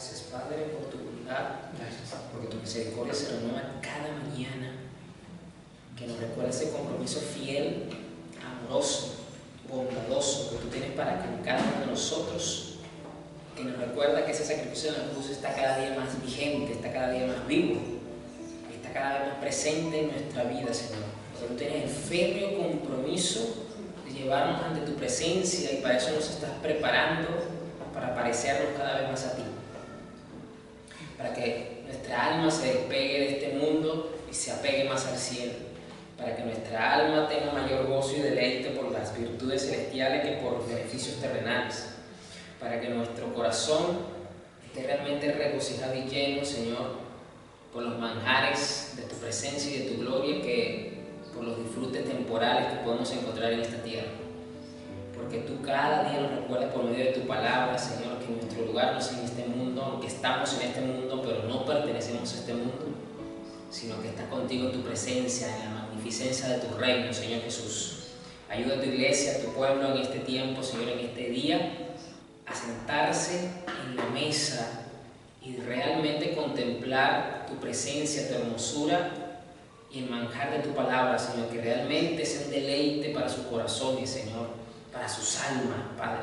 Gracias, Padre, por tu bondad. Gracias, porque tu misericordia se renueva cada mañana. Que nos recuerda ese compromiso fiel, amoroso, bondadoso que tú tienes para con cada uno de nosotros. Que nos recuerda que ese sacrificio en la cruz está cada día más vigente, está cada día más vivo, está cada vez más presente en nuestra vida, Señor. Porque tú tienes el férreo compromiso de llevarnos ante tu presencia, y para eso nos estás preparando, para parecernos cada vez más a ti, para que nuestra alma se despegue de este mundo y se apegue más al cielo, para que nuestra alma tenga mayor gozo y deleite por las virtudes celestiales que por los beneficios terrenales, para que nuestro corazón esté realmente regocijado y lleno, Señor, por los manjares de tu presencia y de tu gloria, que por los disfrutes temporales que podemos encontrar en esta tierra. Porque tú cada día nos recuerdas por medio de tu palabra, Señor, que nuestro lugar no es en este mundo, aunque estamos en este mundo, pero no pertenecemos a este mundo, sino que estás contigo en tu presencia, en la magnificencia de tu reino, Señor Jesús. Ayuda a tu iglesia, a tu pueblo en este tiempo, Señor, en este día, a sentarse en la mesa y realmente contemplar tu presencia, tu hermosura y el manjar de tu palabra, Señor, que realmente sea un deleite para sus corazones, Señor, para sus almas, Padre,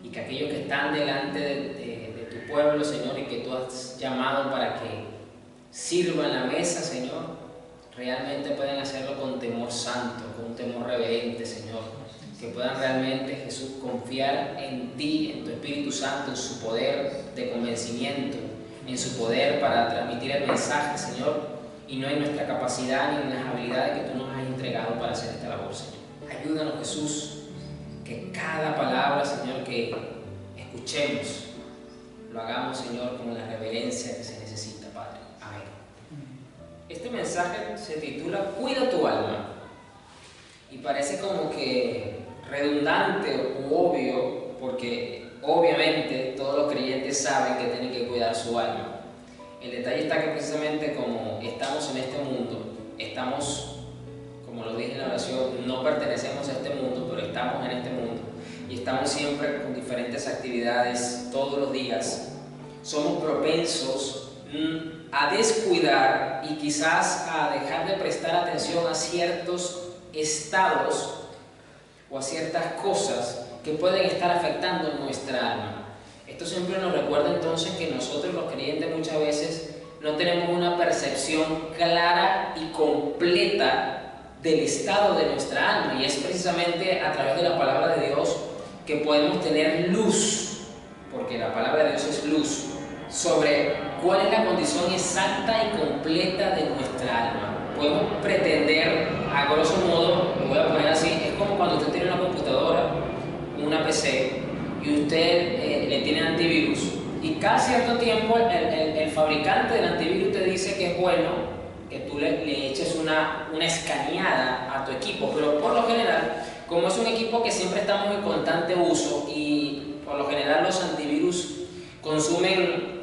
y que aquellos que están delante de tu pueblo, Señor, y que tú has llamado para que sirvan la mesa, Señor, realmente puedan hacerlo con temor santo, con un temor reverente, Señor, que puedan realmente, Jesús, confiar en ti, en tu Espíritu Santo, en su poder de convencimiento, en su poder para transmitir el mensaje, Señor, y no en nuestra capacidad ni en las habilidades que tú nos has entregado para hacer esta labor, Señor. Ayúdanos, Jesús, que cada palabra, Señor, que escuchemos, lo hagamos, Señor, con la reverencia que se necesita, Padre. Amén. Este mensaje se titula Cuida tu alma, y parece como que redundante u obvio, porque obviamente todos los creyentes saben que tienen que cuidar su alma. El detalle está que precisamente como estamos en este mundo, estamos, como lo dije en la oración, no pertenecemos a este mundo, pero estamos en este mundo y estamos siempre con diferentes actividades todos los días. Somos propensos a descuidar y quizás a dejar de prestar atención a ciertos estados o a ciertas cosas que pueden estar afectando nuestra alma. Esto siempre nos recuerda entonces que nosotros los creyentes muchas veces no tenemos una percepción clara y completa del estado de nuestra alma, y es precisamente a través de la palabra de Dios que podemos tener luz, porque la palabra de Dios es luz, sobre cuál es la condición exacta y completa de nuestra alma. Podemos pretender, a grosso modo, lo voy a poner así, es como cuando usted tiene una computadora, una PC, y usted le tiene antivirus, y cada cierto tiempo el fabricante del antivirus te dice que es bueno que tú le eches una escaneada a tu equipo, pero por lo general, como es un equipo que siempre estamos en constante uso, y por lo general los antivirus consumen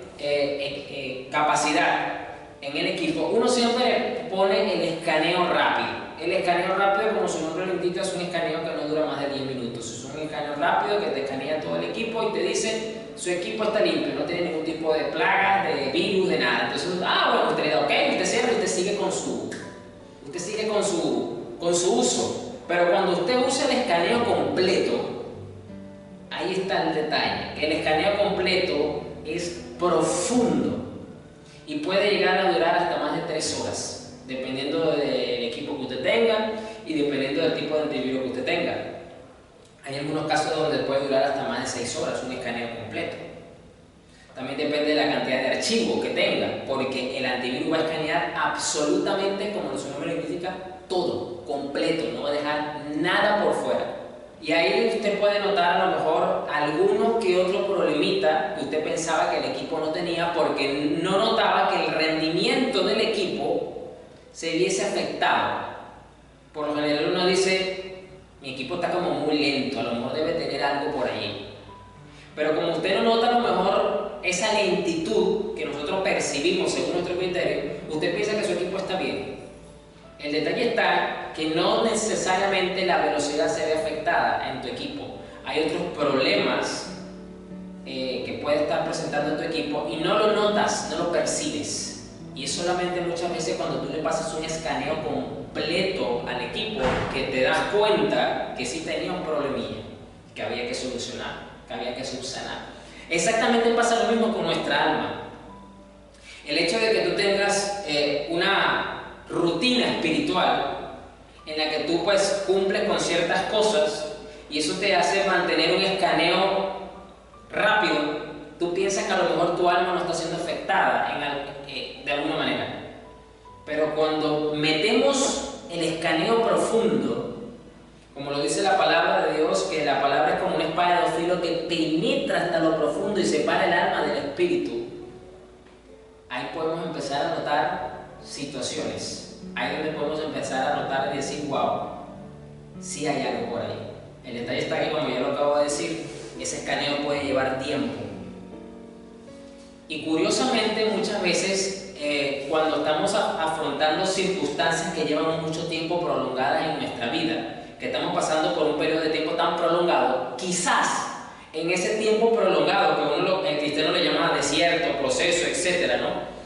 capacidad en el equipo, uno siempre pone el escaneo rápido. El escaneo rápido, como su nombre lo indica, es un escaneo que no dura más de 10 minutos. Es un escaneo rápido que te escanea todo el equipo y te dice su equipo está limpio, no tiene ningún tipo de plagas, de virus, de nada. Entonces, bueno, usted le da ok, usted cierra y usted sigue con su uso. Pero cuando usted usa el escaneo completo, ahí está el detalle. El escaneo completo es profundo y puede llegar a durar hasta más de 3 horas, dependiendo del equipo que usted tenga y dependiendo del tipo de antivirus que usted tenga. Hay algunos casos donde puede durar hasta más de 6 horas un escaneo completo. También depende de la cantidad de archivos que tenga, porque el antivirus va a escanear absolutamente, como su nombre lo indica, todo, completo, no va a dejar nada por fuera. Y ahí usted puede notar a lo mejor alguno que otro problemita que usted pensaba que el equipo no tenía, porque no notaba que el rendimiento del equipo se viese afectado. Por lo general uno dice, mi equipo está como muy lento, a lo mejor debe tener algo por allí. Pero como usted no nota a lo mejor esa lentitud que nosotros percibimos según nuestro criterio, usted piensa que su equipo está bien. El detalle está que no necesariamente la velocidad se ve afectada en tu equipo. Hay otros problemas que puede estar presentando tu equipo y no lo notas, no lo percibes. Y es solamente muchas veces cuando tú le pasas un escaneo completo al equipo que te das cuenta que sí tenía un problemilla, que había que solucionar, que había que subsanar. Exactamente pasa lo mismo con nuestra alma. El hecho de que tú tengas una rutina espiritual en la que tú pues cumples con ciertas cosas y eso te hace mantener un escaneo rápido, tú piensas que a lo mejor tu alma no está siendo afectada de alguna manera. Pero cuando metemos el escaneo profundo, como lo dice la palabra de Dios, que la palabra es como una espada de dos filos que penetra hasta lo profundo y separa el alma del espíritu, ahí podemos empezar a notar situaciones. Ahí es donde podemos empezar a notar y decir, wow, sí hay algo por ahí. El detalle está que, como ya lo acabo de decir, ese escaneo puede llevar tiempo. Y curiosamente, muchas veces, cuando estamos afrontando circunstancias que llevan mucho tiempo prolongadas en nuestra vida, que estamos pasando por un periodo de tiempo tan prolongado, quizás en ese tiempo prolongado, que el cristiano le llama desierto, proceso, etc., ¿no?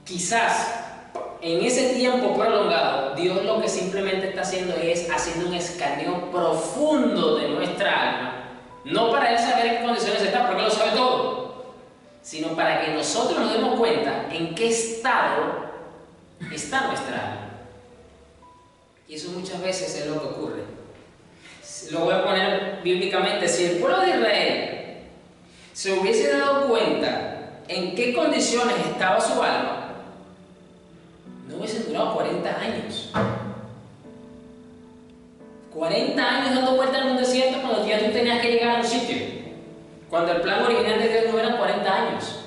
Quizás en ese tiempo prolongado, Dios lo que simplemente está haciendo es haciendo un escaneo profundo de nuestra alma, no para Él saber en qué condiciones está, porque Él lo sabe todo, sino para que nosotros nos demos cuenta en qué estado está nuestra alma. Y eso muchas veces es lo que ocurre. Lo voy a poner bíblicamente. Si el pueblo de Israel se hubiese dado cuenta en qué condiciones estaba su alma, no hubiesen durado 40 años. 40 años dando vueltas en un desierto cuando ya tú tenías que llegar a un sitio. Cuando el plan original de Dios no eran 40 años.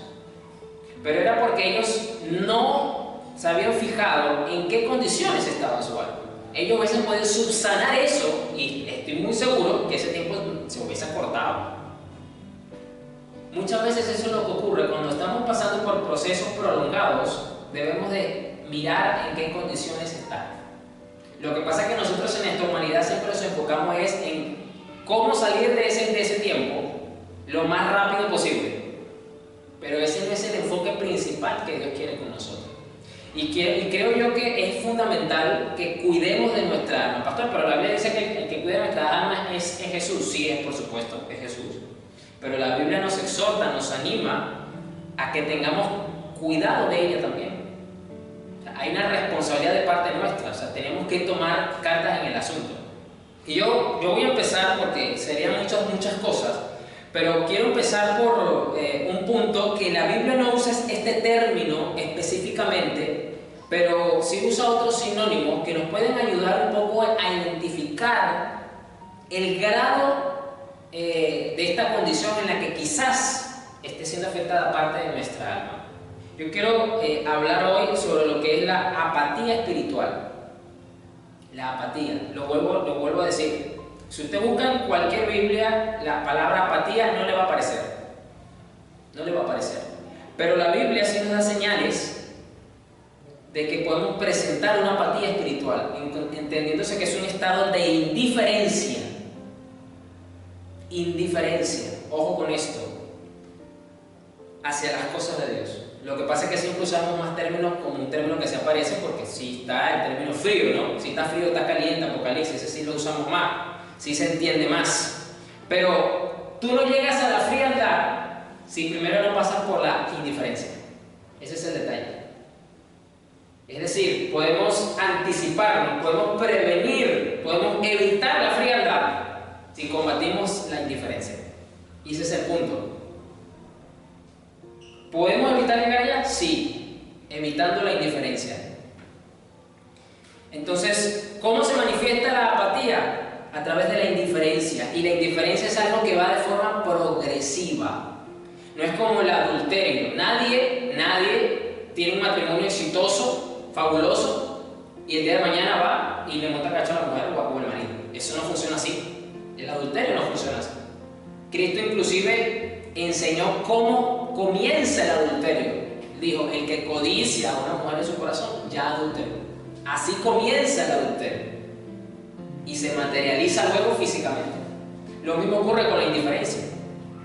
Pero era porque ellos no se habían fijado en qué condiciones estaba su alma. Ellos hubiesen podido subsanar eso y estoy muy seguro que ese tiempo se hubiese acortado. Muchas veces eso es lo que ocurre cuando estamos pasando por procesos prolongados. Debemos de mirar en qué condiciones está. Lo que pasa es que nosotros en esta humanidad siempre nos enfocamos en cómo salir de ese tiempo lo más rápido posible. Pero ese no es el enfoque principal que Dios quiere con nosotros. Y creo yo que es fundamental que cuidemos de nuestra alma. Pastor, pero la Biblia dice que el que cuida de nuestra alma es Jesús. Sí, es por supuesto, es Jesús. Pero la Biblia nos exhorta, nos anima a que tengamos cuidado de ella también. O sea, hay una responsabilidad de parte nuestra. O sea, tenemos que tomar cartas en el asunto. Y yo voy a empezar porque serían muchas cosas. Pero quiero empezar por un punto que la Biblia no usa este término específicamente, pero sí usa otros sinónimos que nos pueden ayudar un poco a identificar el grado de esta condición en la que quizás esté siendo afectada parte de nuestra alma. Yo quiero hablar hoy sobre lo que es la apatía espiritual. La apatía, lo vuelvo a decir. Si usted busca en cualquier Biblia la palabra apatía, no le va a aparecer. No le va a aparecer. Pero la Biblia sí nos da señales de que podemos presentar una apatía espiritual, entendiéndose que es un estado de indiferencia. Indiferencia, ojo con esto, hacia las cosas de Dios. Lo que pasa es que siempre usamos más términos como un término que se aparece, porque si está el término frío, ¿no? Si está frío, está caliente, Apocalipsis, ese sí lo usamos más. Sí se entiende más, pero tú no llegas a la frialdad si primero no pasas por la indiferencia. Ese es el detalle. Es decir, podemos anticiparnos, podemos prevenir, podemos evitar la frialdad si combatimos la indiferencia. Y ese es el punto. ¿Podemos evitar llegar allá? Sí, evitando la indiferencia. Entonces, ¿cómo se manifiesta la apatía? A través de la indiferencia. Y la indiferencia es algo que va de forma progresiva. No es como el adulterio. Nadie tiene un matrimonio exitoso, fabuloso, y el día de mañana va y le monta cacho a la mujer o al marido. Eso no funciona así. El adulterio no funciona así. Cristo inclusive enseñó cómo comienza el adulterio. Dijo, el que codicia a una mujer en su corazón, ya adulteró. Así comienza el adulterio. Y se materializa luego físicamente. Lo mismo ocurre con la indiferencia.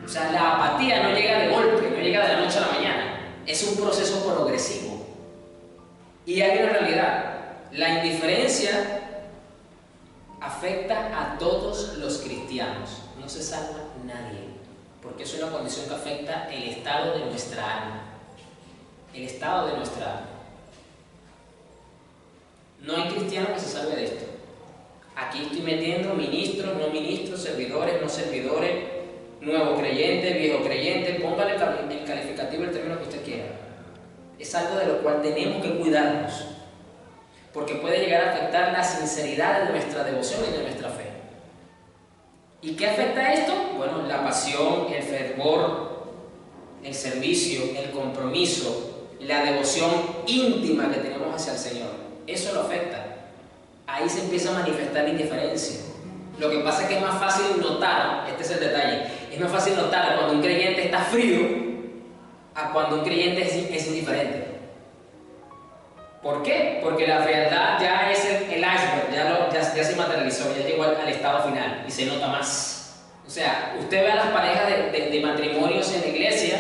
O sea, la apatía no llega de golpe, no llega de la noche a la mañana. Es un proceso progresivo. Y hay una realidad. La indiferencia afecta a todos los cristianos. No se salva nadie. Porque es una condición que afecta el estado de nuestra alma. El estado de nuestra alma. No hay cristiano que se salve de esto. Aquí estoy metiendo ministros, no ministros, servidores, no servidores, nuevo creyente, viejo creyente, póngale el calificativo, el término que usted quiera. Es algo de lo cual tenemos que cuidarnos, porque puede llegar a afectar la sinceridad de nuestra devoción y de nuestra fe. ¿Y qué afecta esto? Bueno, la pasión, el fervor, el servicio, el compromiso, la devoción íntima que tenemos hacia el Señor. Eso lo afecta. Ahí se empieza a manifestar la indiferencia. Lo que pasa es que es más fácil notar, este es el detalle, es más fácil notar cuando un creyente está frío a cuando un creyente es indiferente. ¿Por qué? Porque la frialdad ya es el iceberg, ya se materializó, ya llegó al estado final y se nota más. O sea, usted ve a las parejas de matrimonios en la iglesia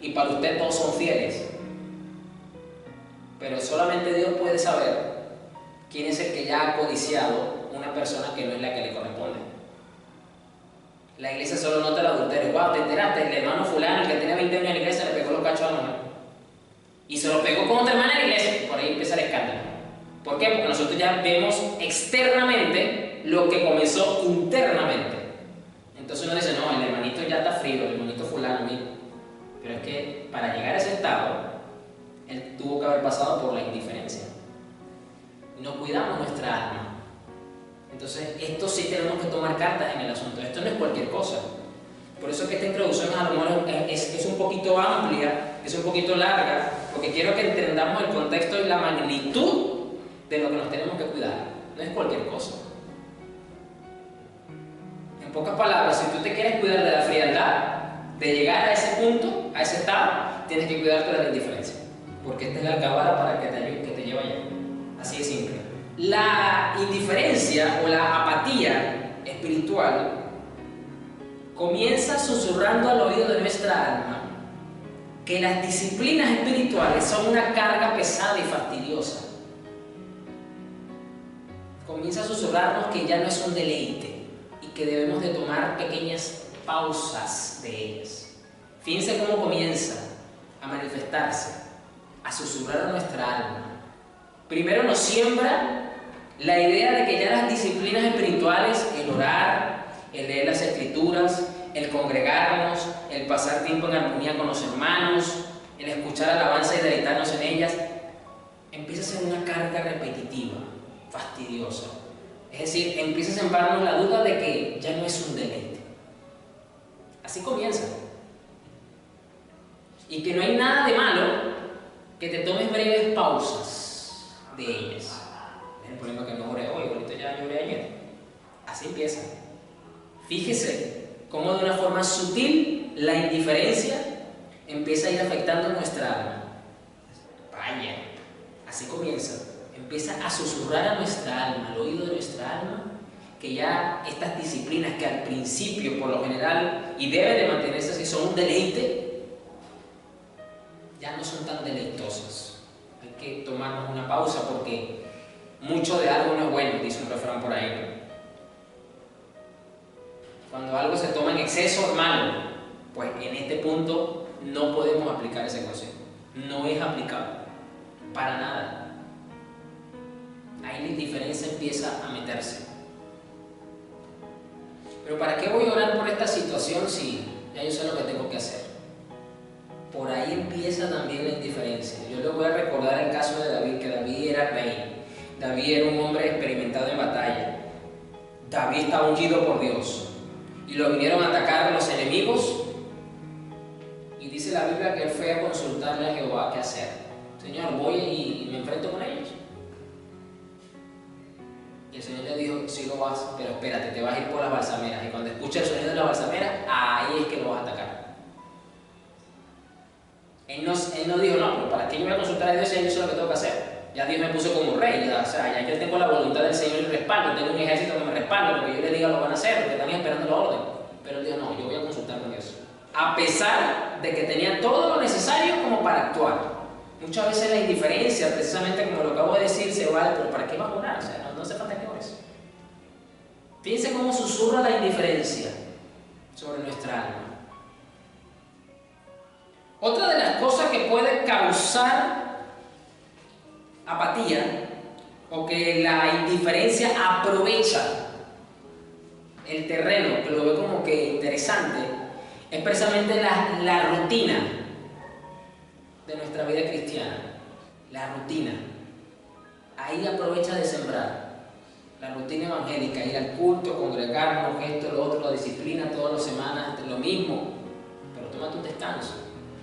y para usted todos son fieles. Pero solamente Dios puede saber quién es el que ya ha codiciado una persona que no es la que le corresponde. La iglesia solo nota el adulterio. Wow, te enteraste, el hermano fulano, el que tenía 20 años en la iglesia, le pegó los cachos a la mujer. Y se los pegó con otra hermana en la iglesia. Por ahí empieza el escándalo. ¿Por qué? Porque nosotros ya vemos externamente lo que comenzó internamente. Entonces uno dice, no, el hermanito ya está frío, el hermanito fulano, mira. Pero es que para llegar a ese estado, él tuvo que haber pasado por la indiferencia. Y no cuidamos nuestra alma. Entonces, esto sí tenemos que tomar cartas en el asunto. Esto no es cualquier cosa. Por eso que esta introducción a lo mejor es un poquito amplia, es un poquito larga, porque quiero que entendamos el contexto y la magnitud de lo que nos tenemos que cuidar. No es cualquier cosa. En pocas palabras, si tú te quieres cuidar de la frialdad, de llegar a ese punto, a ese estado, tienes que cuidarte de la indiferencia. Porque esta es la alcabala para que te lleve allá. Así de simple. La indiferencia o la apatía espiritual comienza susurrando al oído de nuestra alma que las disciplinas espirituales son una carga pesada y fastidiosa. Comienza a susurrarnos que ya no es un deleite y que debemos de tomar pequeñas pausas de ellas. Fíjense cómo comienza a manifestarse, a susurrar a nuestra alma. Primero nos siembra la idea de que ya las disciplinas espirituales, el orar, el leer las escrituras, el congregarnos, el pasar tiempo en armonía con los hermanos, el escuchar alabanza y deleitarnos en ellas, empieza a ser una carga repetitiva, fastidiosa. Es decir, empieza a sembrarnos la duda de que ya no es un deleite. Así comienza. Y que no hay nada de malo que te tomes breves pausas de ellas. El problema que no oré hoy, ahorita ya lloré ayer. Así empieza. Fíjese cómo de una forma sutil la indiferencia empieza a ir afectando nuestra alma. Vaya, así comienza. Empieza a susurrar a nuestra alma, al oído de nuestra alma, que ya estas disciplinas que al principio, por lo general, y deben de mantenerse así, son un deleite, ya no son tan deleitosas. Hay que tomarnos una pausa porque mucho de algo no es bueno, dice un refrán por ahí, ¿no? Cuando algo se toma en exceso es malo, pues en este punto no podemos aplicar ese consejo. No es aplicable, para nada. Ahí la indiferencia empieza a meterse. Pero ¿para qué voy a orar por esta situación si ya yo sé lo que tengo que hacer? Por ahí empieza también la indiferencia. Yo les voy a recordar el caso de David, que David era rey. David era un hombre experimentado en batalla. David estaba ungido por Dios. Y lo vinieron a atacar los enemigos. Y dice la Biblia que él fue a consultarle a Jehová qué hacer. Señor, voy y me enfrento con ellos. Y el Señor le dijo, sí lo vas, pero espérate, te vas a ir por las balsameras. Y cuando escuches el sonido de la balsamera, ahí es que lo vas a atacar. Él no dijo, no, pero ¿para qué yo voy a consultar a Dios si yo sé lo que tengo que hacer? Ya Dios me puso como rey, ya, o sea, ya yo tengo la voluntad del Señor y respaldo, tengo un ejército que me respalda, lo que yo le diga lo van a hacer, porque están esperando la orden. Pero él dijo, no, yo voy a consultar con Dios. a pesar de que tenía todo lo necesario como para actuar. Muchas veces la indiferencia, precisamente como lo acabo de decir, se va, pero ¿para qué vas a orar? O sea, no hace falta que ores. Fíjense cómo susurra la indiferencia sobre nuestra alma. Otra de las cosas que puede causar apatía o que la indiferencia aprovecha el terreno, que lo ve como que interesante, es precisamente la rutina de nuestra vida cristiana. La rutina. Ahí aprovecha de sembrar. La rutina evangélica, ir al culto, congregarnos, esto, lo otro, la disciplina todas las semanas, lo mismo. Pero tómate un descanso.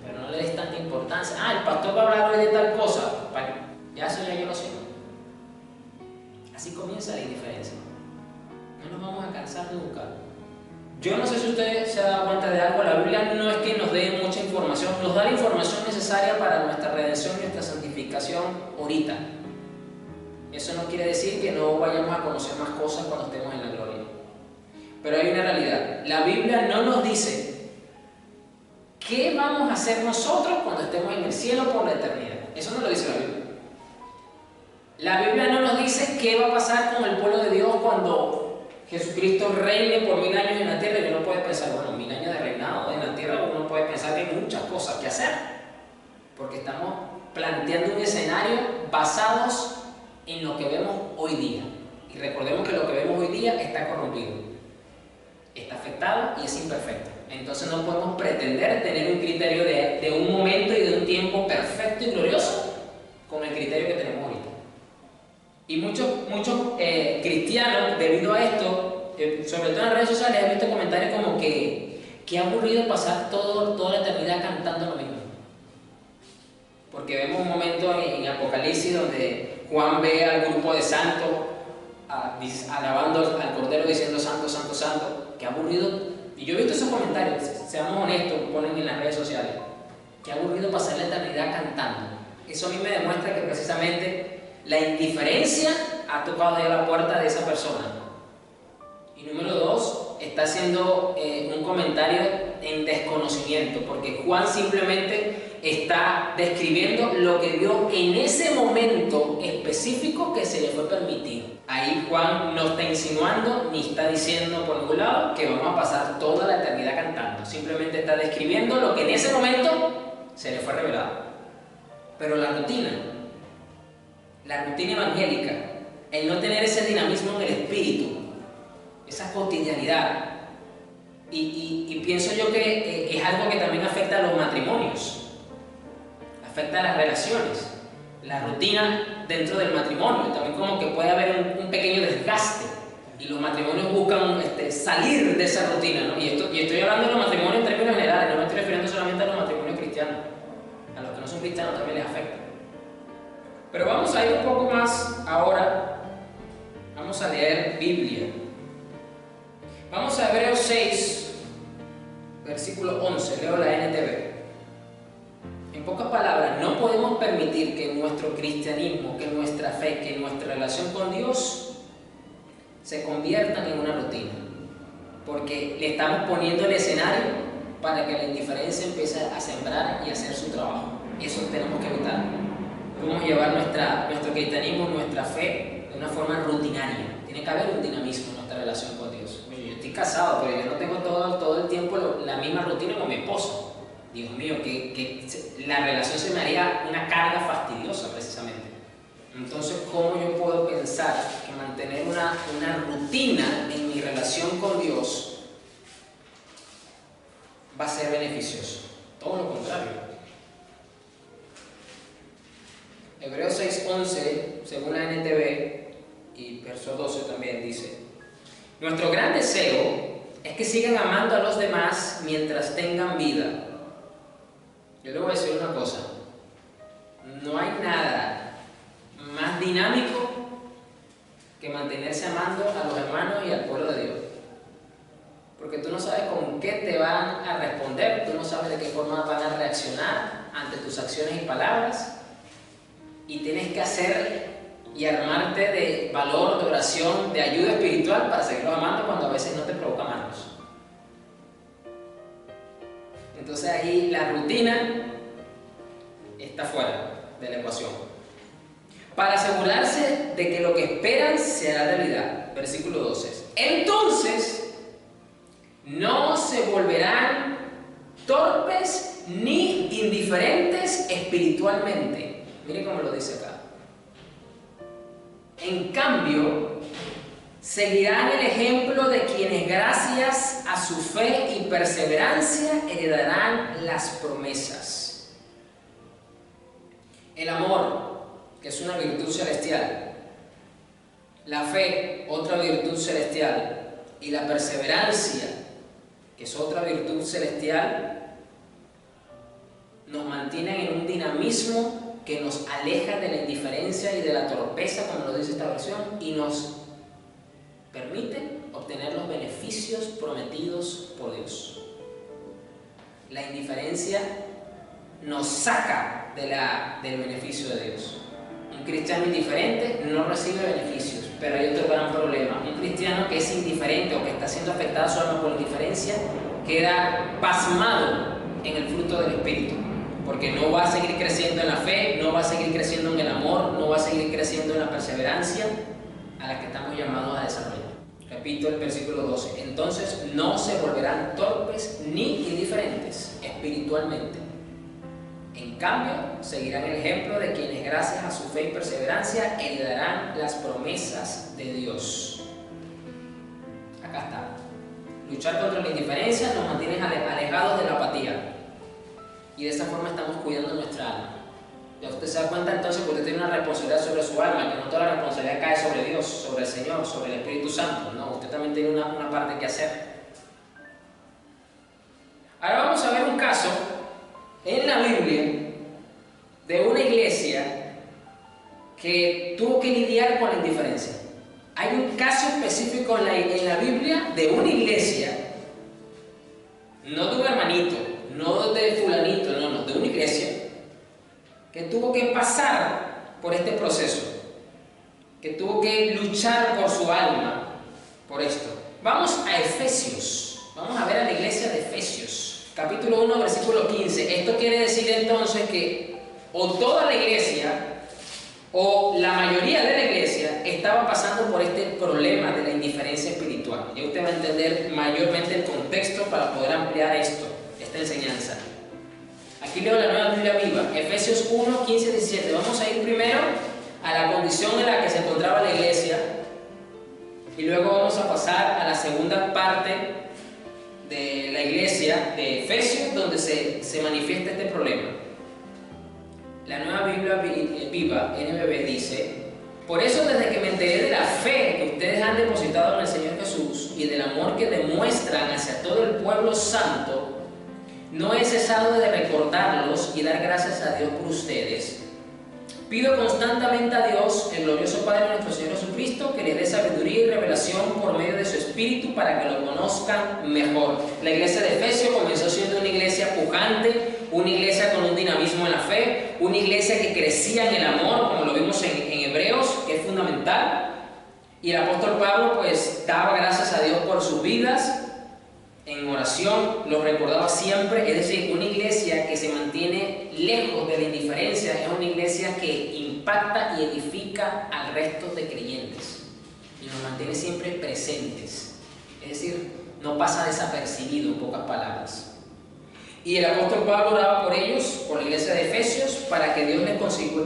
Pero no le des tanta importancia. Ah, el pastor va a hablar hoy de tal cosa. Ya eso ya yo lo sé. Así comienza la indiferencia. No nos vamos a cansar nunca. Yo no sé si usted se ha dado cuenta de algo. La Biblia no es que nos dé mucha información. Nos da la información necesaria para nuestra redención y nuestra santificación ahorita. Eso no quiere decir que no vayamos a conocer más cosas cuando estemos en la gloria. Pero hay una realidad. La Biblia no nos dice qué vamos a hacer nosotros cuando estemos en el cielo por la eternidad. Eso no lo dice la Biblia. La Biblia no nos dice qué va a pasar con el pueblo de Dios cuando Jesucristo reine por 1000 años en la tierra. Y uno puede pensar, bueno, 1000 años de reinado en la tierra, uno puede pensar que hay muchas cosas que hacer. Porque estamos planteando un escenario basados en lo que vemos hoy día. Y recordemos que lo que vemos hoy día está corrompido, está afectado y es imperfecto. Entonces no podemos pretender tener un criterio de un momento y de un tiempo perfecto y glorioso con el criterio que tenemos ahorita. Y muchos cristianos, debido a esto, sobre todo en las redes sociales, he visto comentarios como que aburrido pasar toda la eternidad cantando lo mismo. Porque vemos un momento en Apocalipsis donde Juan ve al grupo de santos alabando al Cordero diciendo santo, santo, santo. Qué aburrido. Y yo he visto esos comentarios, seamos honestos, ponen en las redes sociales. Qué aburrido pasar la eternidad cantando. Eso a mí me demuestra que precisamente la indiferencia ha tocado ya la puerta de esa persona. Y número 2, está haciendo un comentario en desconocimiento, porque Juan simplemente está describiendo lo que vio en ese momento específico que se le fue permitido. Ahí Juan no está insinuando ni está diciendo por ningún lado que vamos a pasar toda la eternidad cantando. Simplemente está describiendo lo que en ese momento se le fue revelado. Pero la rutina evangélica, el no tener ese dinamismo en el espíritu, esa cotidianidad, y pienso yo que es algo que también afecta a los matrimonios. Afecta a las relaciones, la rutina dentro del matrimonio, también como que puede haber un pequeño desgaste y los matrimonios buscan salir de esa rutina, ¿no? Y estoy hablando de los matrimonios en términos generales, no me estoy refiriendo solamente a los matrimonios cristianos, a los que no son cristianos también les afecta. Pero vamos a ir un poco más ahora, vamos a leer Biblia. Vamos a Hebreos 6, versículo 11, leo la NTV. En pocas palabras, no podemos permitir que nuestro cristianismo, que nuestra fe, que nuestra relación con Dios se conviertan en una rutina. Porque le estamos poniendo el escenario para que la indiferencia empiece a sembrar y a hacer su trabajo. Eso tenemos que evitar. Podemos llevar nuestro cristianismo, nuestra fe de una forma rutinaria. Tiene que haber un dinamismo en nuestra relación con Dios. Oye, yo estoy casado, pero yo no tengo todo el tiempo la misma rutina con mi esposa. Dios mío, que la relación se me haría una carga fastidiosa precisamente. Entonces, ¿cómo yo puedo pensar que mantener una rutina en mi relación con Dios va a ser beneficioso? Todo lo contrario. Hebreos 6:11, según la NTV, y verso 12 también dice: nuestro gran deseo es que sigan amando a los demás mientras tengan vida. Yo le voy a decir una cosa, no hay nada más dinámico que mantenerse amando a los hermanos y al pueblo de Dios. Porque tú no sabes con qué te van a responder, tú no sabes de qué forma van a reaccionar ante tus acciones y palabras, y tienes que hacer y armarte de valor, de oración, de ayuda espiritual para seguirlos amando cuando a veces no te provoca amarlos. Entonces ahí la rutina está fuera de la ecuación. Para asegurarse de que lo que esperan se hará realidad. Versículo 12. Entonces no se volverán torpes ni indiferentes espiritualmente. Miren cómo lo dice acá. En cambio, seguirán el ejemplo de quienes gracias a su fe y perseverancia heredarán las promesas. El amor, que es una virtud celestial, la fe, otra virtud celestial, y la perseverancia, que es otra virtud celestial, nos mantienen en un dinamismo que nos aleja de la indiferencia y de la torpeza, como lo dice esta versión, y nos permite obtener los beneficios prometidos por Dios. La indiferencia nos saca del beneficio de Dios. Un cristiano indiferente no recibe beneficios, pero hay otro gran problema. Un cristiano que es indiferente o que está siendo afectado su alma por la indiferencia queda pasmado en el fruto del Espíritu, porque no va a seguir creciendo en la fe, no va a seguir creciendo en el amor, no va a seguir creciendo en la perseverancia a la que estamos llamados a desarrollar. Repito el versículo 12. Entonces no se volverán torpes ni indiferentes espiritualmente. En cambio, seguirán el ejemplo de quienes gracias a su fe y perseverancia heredarán las promesas de Dios. Acá está. Luchar contra la indiferencia nos mantiene alejados de la apatía. Y de esa forma estamos cuidando nuestra alma. Ya usted se da cuenta entonces que usted tiene una responsabilidad sobre su alma, que no toda la responsabilidad cae sobre Dios, sobre el Señor, sobre el Espíritu Santo. No, usted también tiene una parte que hacer. Ahora vamos a ver un caso en la Biblia de una iglesia que tuvo que lidiar con la indiferencia. Hay un caso específico en la Biblia de una iglesia, no de un hermanito, no de fulanito, no, de una iglesia que tuvo que pasar por este proceso, que tuvo que luchar por su alma, por esto. Vamos a Efesios, vamos a ver a la iglesia de Efesios, capítulo 1, versículo 15. Esto quiere decir entonces que o toda la iglesia o la mayoría de la iglesia estaba pasando por este problema de la indiferencia espiritual. Y usted va a entender mayormente el contexto para poder ampliar esta enseñanza. Aquí leo la Nueva Biblia Viva, Efesios 1, 15, 17. Vamos a ir primero a la condición en la que se encontraba la iglesia y luego vamos a pasar a la segunda parte de la iglesia de Efesios, donde se manifiesta este problema. La Nueva Biblia Viva, NBB, dice: por eso, desde que me enteré de la fe que ustedes han depositado en el Señor Jesús y del amor que demuestran hacia todo el pueblo santo, no he cesado de recordarlos y dar gracias a Dios por ustedes. Pido constantemente a Dios, el glorioso Padre de nuestro Señor Jesucristo, que les dé sabiduría y revelación por medio de su Espíritu para que lo conozcan mejor. La iglesia de Efesios comenzó siendo una iglesia pujante, una iglesia con un dinamismo en la fe, una iglesia que crecía en el amor, como lo vimos en Hebreos, que es fundamental. Y el apóstol Pablo pues daba gracias a Dios por sus vidas, en oración, lo recordaba siempre. Es decir, una iglesia que se mantiene lejos de la indiferencia es una iglesia que impacta y edifica al resto de creyentes y nos mantiene siempre presentes, es decir, no pasa desapercibido, en pocas palabras. Y el apóstol Pablo oraba por ellos, por la iglesia de Efesios, para que Dios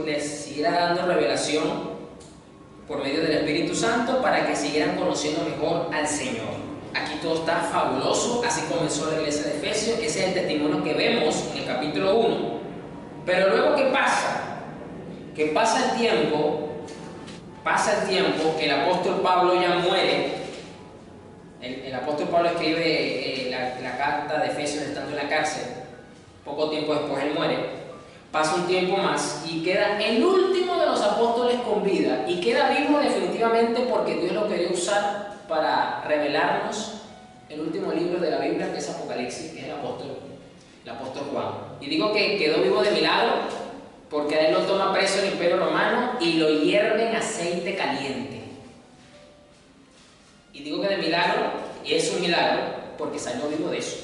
les siguiera dando revelación por medio del Espíritu Santo, para que siguieran conociendo mejor al Señor. Aquí todo está fabuloso, así comenzó la iglesia de Efesios. Ese es el testimonio que vemos en el capítulo 1. Pero luego, ¿qué pasa? Que pasa el tiempo, el apóstol Pablo ya muere. El apóstol Pablo escribe la carta de Efesios estando en la cárcel. Poco tiempo después él muere. Pasa un tiempo más y queda el último de los apóstoles con vida. Y queda vivo definitivamente porque Dios lo quería usar para revelarnos el último libro de la Biblia, que es Apocalipsis, que es el apóstol Juan. Y digo que quedó vivo de milagro porque a él lo toma preso el Imperio Romano y lo hierve en aceite caliente. Y digo que de milagro, y es un milagro porque salió vivo de eso.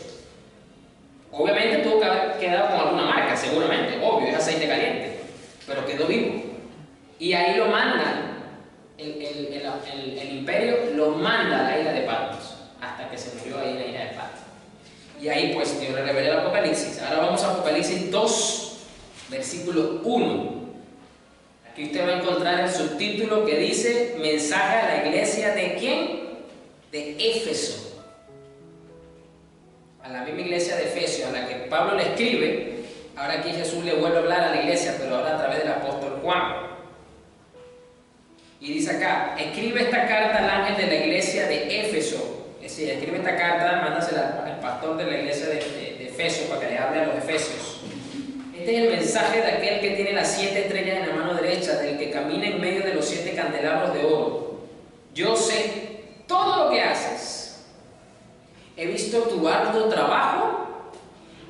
Obviamente tuvo que haber quedado con alguna marca, seguramente, obvio, es aceite caliente, pero quedó vivo. Y ahí lo mandan, el imperio lo manda a la isla de Patmos, hasta que se murió ahí en la isla de Patmos. Y ahí pues Dios le revela el Apocalipsis. Ahora vamos a Apocalipsis 2, versículo 1. Aquí usted va a encontrar el subtítulo que dice: mensaje a la iglesia ¿de quién? De Éfeso. A la misma iglesia de Efesios a la que Pablo le escribe. Ahora aquí Jesús le vuelve a hablar a la iglesia, pero ahora a través del apóstol Juan. Y dice acá: escribe esta carta al ángel de la iglesia de Éfeso. Es decir, escribe esta carta, mándasela al pastor de la iglesia de Efesios para que le hable a los efesios. Este es el mensaje de aquel que tiene las 7 estrellas en la mano derecha, del que camina en medio de los 7 candelabros de oro. Yo sé todo lo que haces. He visto tu arduo trabajo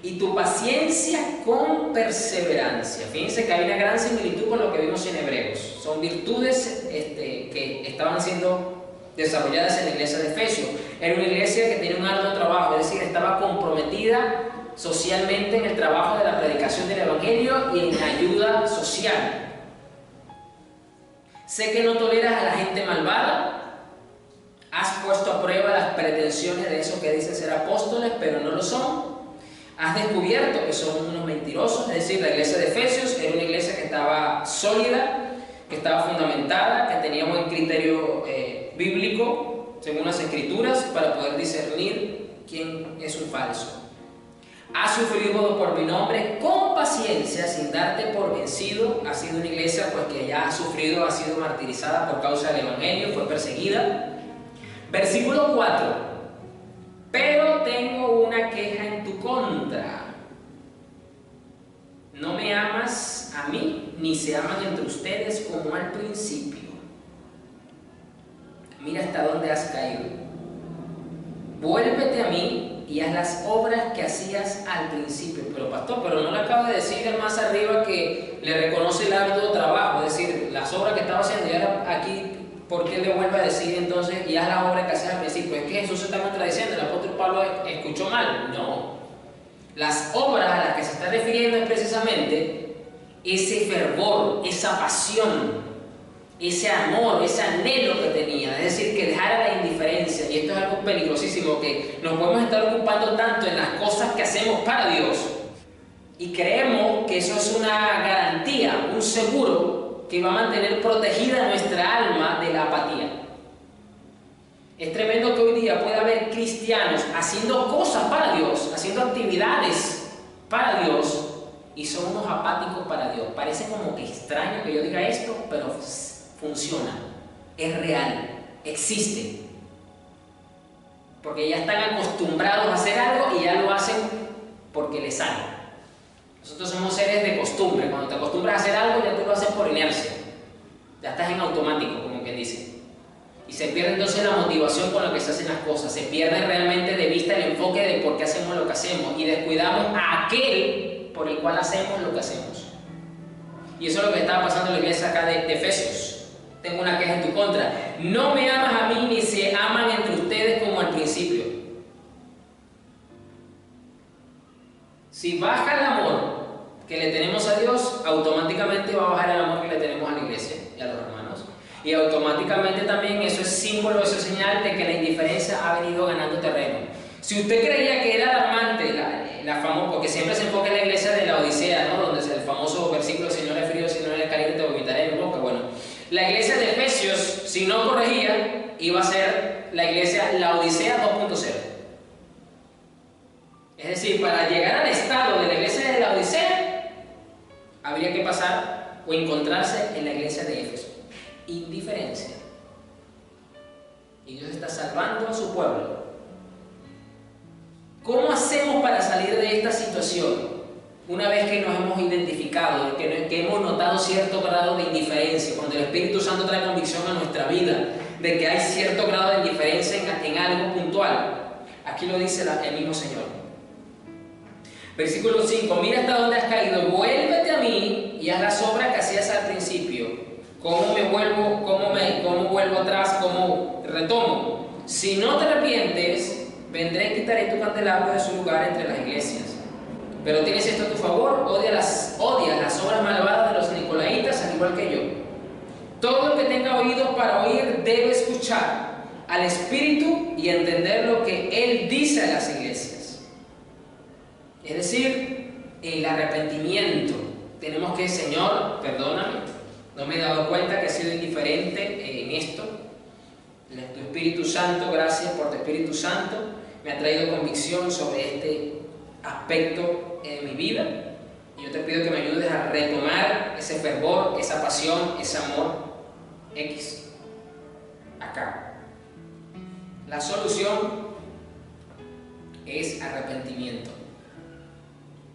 y tu paciencia con perseverancia. Fíjense que hay una gran similitud con lo que vimos en Hebreos. Son virtudes que estaban siendo desarrolladas en la iglesia de Efesios. Era una iglesia que tenía un arduo trabajo, es decir, estaba comprometida socialmente en el trabajo de la predicación del Evangelio y en la ayuda social. Sé que no toleras a la gente malvada. Has puesto a prueba las pretensiones de esos que dicen ser apóstoles, pero no lo son. Has descubierto que son unos mentirosos. Es decir, la iglesia de Efesios era una iglesia que estaba sólida, que estaba fundamentada, que tenía buen criterio bíblico, según las Escrituras, para poder discernir quién es un falso. Has sufrido por mi nombre con paciencia, sin darte por vencido. Ha sido una iglesia pues, que ya ha sufrido, ha sido martirizada por causa del Evangelio, fue perseguida. Versículo 4. Pero tengo una queja en tu contra. No me amas a mí, ni se aman entre ustedes como al principio. Mira hasta dónde has caído. Vuélvete a mí y haz las obras que hacías al principio. Pero pastor, pero no le acabo de decir el más arriba que le reconoce el arduo trabajo, es decir, las obras que estaba haciendo. Y ahora aquí, ¿por qué le vuelve a decir entonces y haz las obras que hacías al principio? Es que Jesús se está contradiciendo, el apóstol Pablo escuchó mal. No. Las obras a las que se está refiriendo es precisamente ese fervor, esa pasión, ese amor, ese anhelo que tenía, es decir, que dejara la indiferencia. Y esto es algo peligrosísimo, que nos podemos estar ocupando tanto en las cosas que hacemos para Dios y creemos que eso es una garantía, un seguro que va a mantener protegida nuestra alma de la apatía. Es tremendo que hoy día pueda haber cristianos haciendo cosas para Dios, haciendo actividades para Dios, y son unos apáticos para Dios. Parece como que extraño que yo diga esto, pero funciona, es real, existe. Porque ya están acostumbrados a hacer algo y ya lo hacen porque les sale. Nosotros somos seres de costumbre. Cuando te acostumbras a hacer algo, ya tú lo haces por inercia. Ya estás en automático, como quien dice. Y se pierde entonces la motivación con la que se hacen las cosas. Se pierde realmente de vista el enfoque de por qué hacemos lo que hacemos. Y descuidamos a aquel por el cual hacemos lo que hacemos. Y eso es lo que estaba pasando en la iglesia acá de Efesios. Tengo una queja en tu contra. No me amas a mí, ni se aman entre ustedes como al principio. Si baja el amor que le tenemos a Dios, automáticamente va a bajar el amor que le tenemos a la iglesia y a los hermanos. Y automáticamente también eso es símbolo, eso es señal de que la indiferencia ha venido ganando terreno. Si usted creía que era la amante, la famosa, porque siempre se enfoca en la iglesia de la Odisea, ¿no? Donde es el famoso versículo: si no eres frío, si no eres caliente, te vomitaré en mi boca. Bueno, la iglesia de Efesios, si no corregía, iba a ser la iglesia, la Odisea 2.0. Es decir, para llegar al estado de la iglesia de la Odisea, habría que pasar o encontrarse en la iglesia de Éfeso. Indiferencia. Y Dios está salvando a su pueblo. ¿Cómo hacemos para salir de esta situación? Una vez que nos hemos identificado, que hemos notado cierto grado de indiferencia, cuando el Espíritu Santo trae convicción a nuestra vida de que hay cierto grado de indiferencia en algo puntual. Aquí lo dice el mismo Señor. Versículo 5. Mira hasta dónde has caído, vuélvete a mí y haz las obras que hacías al principio. ¿Cómo vuelvo atrás? ¿Cómo retomo? Si no te arrepientes, vendré y quitaré tu candelabro de su lugar entre las iglesias. pero tienes esto a tu favor, odias las obras malvadas de los nicolaitas, al igual que yo. Todo el que tenga oídos para oír debe escuchar al Espíritu y entender lo que Él dice a las iglesias. Es decir, el arrepentimiento. Tenemos que, Señor, perdóname, no me he dado cuenta que he sido indiferente en esto. Tu Espíritu Santo, gracias por tu Espíritu Santo, me ha traído convicción sobre este aspecto en mi vida. Y yo te pido que me ayudes a retomar ese fervor, esa pasión, ese amor X acá. La solución es arrepentimiento.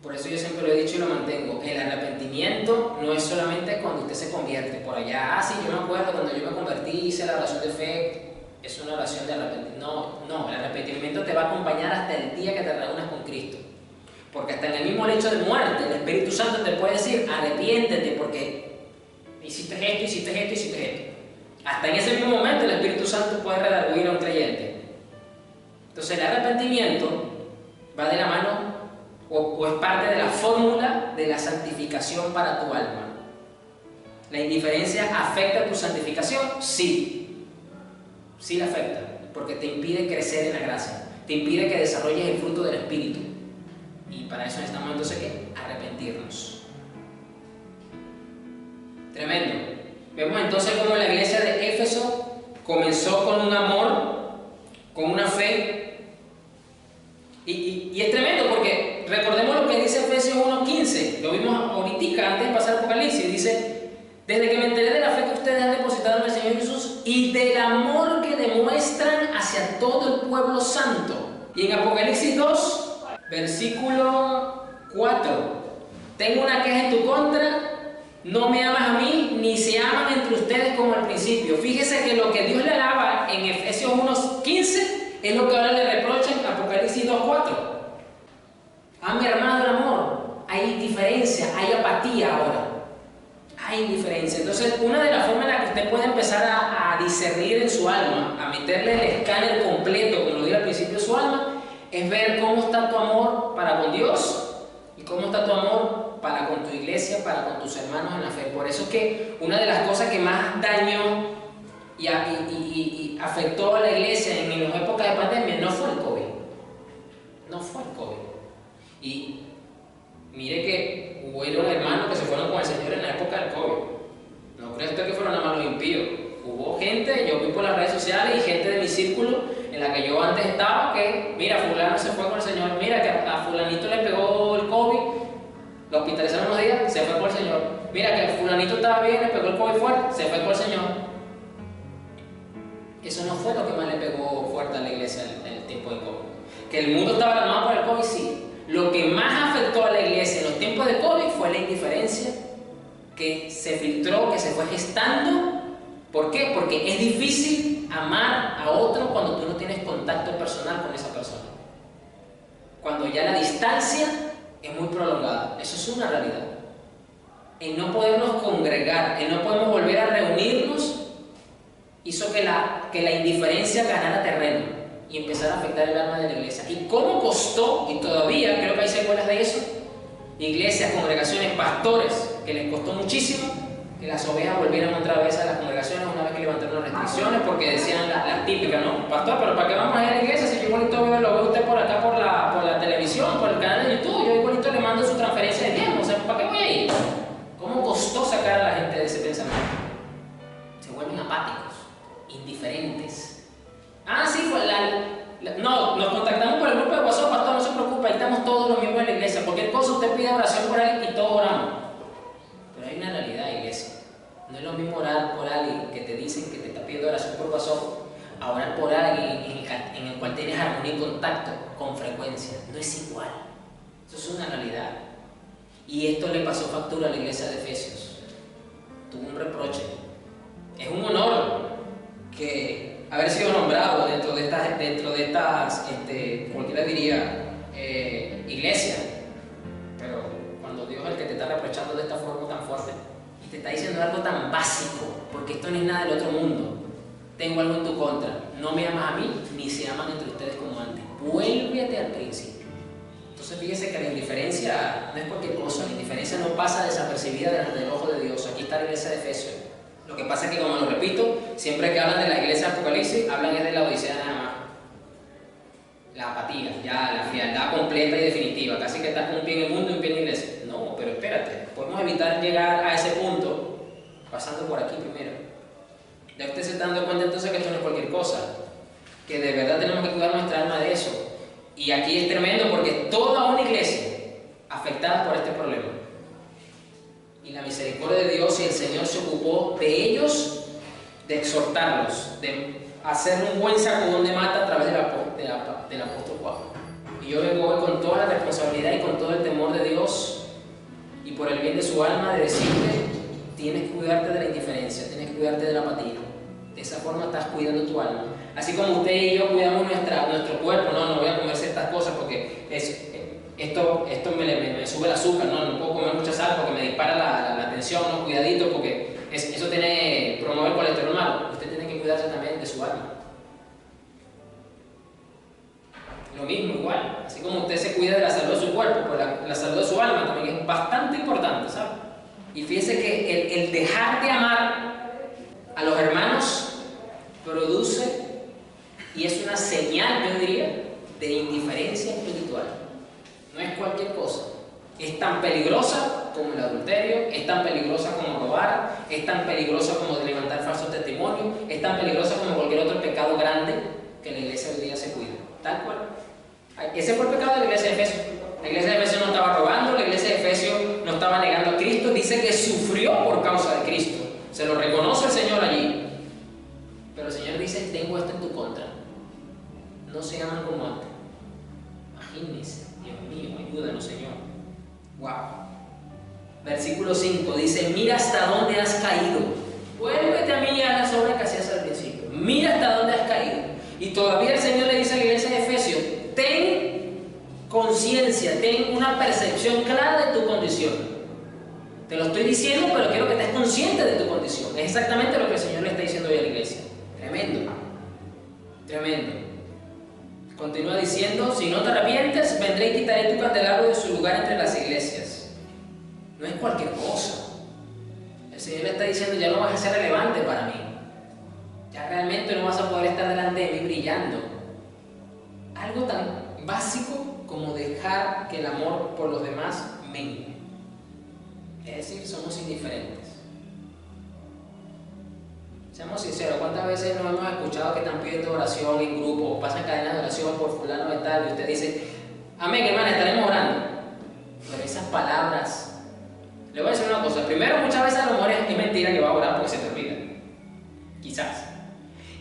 Por eso yo siempre lo he dicho y lo mantengo. El arrepentimiento no es solamente cuando usted se convierte por allá. Sí, yo me acuerdo cuando yo me convertí, hice la oración de fe. Es una oración de arrepentimiento. No, el arrepentimiento te va a acompañar hasta el día que te reúnas con Cristo. Porque hasta en el mismo lecho de muerte, el Espíritu Santo te puede decir, arrepiéntete porque hiciste esto, hiciste esto, hiciste esto. Hasta en ese mismo momento el Espíritu Santo puede redarguir a un creyente. Entonces el arrepentimiento va de la mano o es parte de la fórmula de la santificación para tu alma. ¿La indiferencia afecta tu santificación? Sí. Sí la afecta, porque te impide crecer en la gracia, te impide que desarrolles el fruto del Espíritu. Y para eso necesitamos entonces ¿qué? Arrepentirnos. Tremendo. Vemos entonces cómo la iglesia de Éfeso comenzó con un amor, con una fe. Y es tremendo porque recordemos lo que dice Efesios 1:15. Lo vimos ahorita antes de pasar Apocalipsis. Dice, desde que me enteré de la fe que ustedes han depositado en el Señor Jesús y del amor que demuestran hacia todo el pueblo santo. Y en Apocalipsis 2, versículo 4. Tengo una queja en tu contra. No me amas a mí, ni se aman entre ustedes como al principio. Fíjese que lo que Dios le alaba en Efesios 1:15 es lo que ahora le reprocha en Apocalipsis 2:4. Han mermado el amor. Hay indiferencia, hay apatía ahora. Hay indiferencia. Entonces, una de las formas en las que usted puede empezar a discernir en su alma, a meterle el escáner completo, como lo dije al principio de su alma, es ver cómo está tu amor para con Dios y cómo está tu amor para con tu iglesia, para con tus hermanos en la fe. Por eso es que una de las cosas que más dañó y afectó a la iglesia en las épocas de pandemia no fue el COVID. No fue el COVID. Y mire que hubo hermanos que se fueron con el Señor en la época del COVID. No creo usted que fueron nada más los impíos. Hubo gente, yo vi por las redes sociales y gente de mi círculo en la que yo antes estaba que, mira, fulano se fue con el Señor, mira que a fulanito le pegó el COVID, lo hospitalizaron unos días, se fue por el Señor. Mira que fulanito estaba bien, le pegó el COVID fuerte, se fue por el Señor. Eso no fue lo que más le pegó fuerte a la iglesia en el tiempo del COVID. Que el mundo estaba alarmado por el COVID, sí. Lo que más afectó a la iglesia en los tiempos de COVID fue la indiferencia que se filtró, que se fue gestando. ¿Por qué? Porque es difícil amar a otro cuando tú no tienes contacto personal con esa persona. Cuando ya la distancia es muy prolongada. Eso es una realidad. El no podernos congregar, el no podemos volver a reunirnos, hizo que la indiferencia ganara terreno y empezara a afectar el alma de la iglesia. ¿Y cómo costó? Y todavía creo que hay secuelas de eso. Iglesias, congregaciones, pastores, que les costó muchísimo que las ovejas volvieran otra vez a las congregaciones una vez que levantaron las restricciones, porque decían las típicas, ¿no? Pastor, pero ¿para qué vamos a ir a la iglesia si yo igualito lo veo usted por acá por la televisión, por el canal de YouTube? Yo igualito le mando su transferencia de tiempo, o sea, ¿para qué voy a ir? ¿Cómo costó sacar a la gente de ese pensamiento? Se vuelven apáticos, indiferentes. Ah, sí, fue no, nos contactamos por el grupo de WhatsApp, pastor, no se preocupe, ahí estamos todos los miembros de la iglesia. Cualquier cosa usted pide oración por ahí y todos oramos. Pero hay una realidad, iglesia. No es lo mismo orar por alguien que te dicen que te está pidiendo oración por WhatsApp a orar por alguien en el cual tienes armonía y contacto con frecuencia. No es igual. Eso es una realidad. Y esto le pasó factura a la iglesia de Efesios. Tuvo un reproche. Es un honor que haber sido nombrado dentro de estas cualquiera diría, iglesia. Pero cuando Dios es el que te está reprochando de esta forma tan fuerte y te está diciendo algo tan básico, porque esto no es nada del otro mundo, tengo algo en tu contra, no me amas a mí, ni se aman entre ustedes como antes, vuélvete al principio. Entonces fíjese que la indiferencia no es cualquier cosa, la indiferencia no pasa desapercibida delante del ojo de Dios. Aquí está la iglesia de Efesios. Lo que pasa es que, como lo repito, siempre que hablan de la iglesia de Apocalipsis, hablan es de la Odisea nada más. La apatía, ya la frialdad completa y definitiva, casi que estás con un pie en el mundo y un pie en la iglesia. No, pero espérate, podemos evitar llegar a ese punto pasando por aquí primero. Ya usted se está dando cuenta entonces que esto no es cualquier cosa, que de verdad tenemos que cuidar nuestra alma de eso. Y aquí es tremendo porque toda una iglesia afectada por este problema. Y la misericordia de Dios y el Señor se ocupó de ellos, de exhortarlos, de hacer un buen sacudón de mata a través del apóstol Juan. Y yo vengo hoy con toda la responsabilidad y con todo el temor de Dios y por el bien de su alma de decirle: tienes que cuidarte de la indiferencia, tienes que cuidarte de la apatía. De esa forma estás cuidando tu alma. Así como usted y yo cuidamos nuestro cuerpo, no voy a comer ciertas cosas porque esto me sube el azúcar, no puedo comer mucha sal porque me dispara la tensión, no, cuidadito porque eso promueve el colesterol malo. Usted tiene que cuidarse también de su alma. Lo mismo, igual, así como usted se cuida de la salud de su cuerpo, pues la salud de su alma también es bastante importante, ¿sabe? Y fíjese que el dejar de amar a los hermanos produce, y es una señal, yo diría, de indiferencia espiritual. No es cualquier cosa. Es tan peligrosa como el adulterio, es tan peligrosa como robar, es tan peligrosa como levantar falso testimonio, es tan peligrosa como cualquier otro pecado grande que la iglesia hoy día se cuida. Tal cual. Ese fue el pecado de la iglesia de Efesios. La iglesia de Efesios no estaba robando, la iglesia de Efesios no estaba negando a Cristo, dice que sufrió por causa de Cristo. Se lo reconoce el Señor allí. Pero el Señor dice: tengo esto en tu contra. No se aman como antes. Imagínense, Dios mío, ayúdanos, Señor. Wow. Versículo 5 dice: mira hasta dónde has caído. Vuélvete a mí y haz las obras que hacías al principio. Mira hasta dónde has caído. Y todavía el Señor le dice a la iglesia de Efesios: ten conciencia, ten una percepción clara de tu condición. Te lo estoy diciendo, pero quiero que estés consciente de tu condición. Es exactamente lo que el Señor le está diciendo hoy a la iglesia. Tremendo. Tremendo. Continúa diciendo: si no te arrepientes, vendré y quitaré tu candelabro de su lugar entre las iglesias. No es cualquier cosa. El Señor le está diciendo: ya no vas a ser relevante para mí. Ya realmente no vas a poder estar delante de mí brillando. Algo tan básico como dejar que el amor por los demás mengue. Es decir, somos indiferentes. Seamos sinceros, ¿cuántas veces nos hemos escuchado que están pidiendo oración en grupo, o pasan cadenas de oración por fulano de tal, y usted dice: amén, hermana, estaremos orando? Pero esas palabras, le voy a decir una cosa. Primero, muchas veces a lo mejor es mentira que va a orar porque se te olvida. Quizás.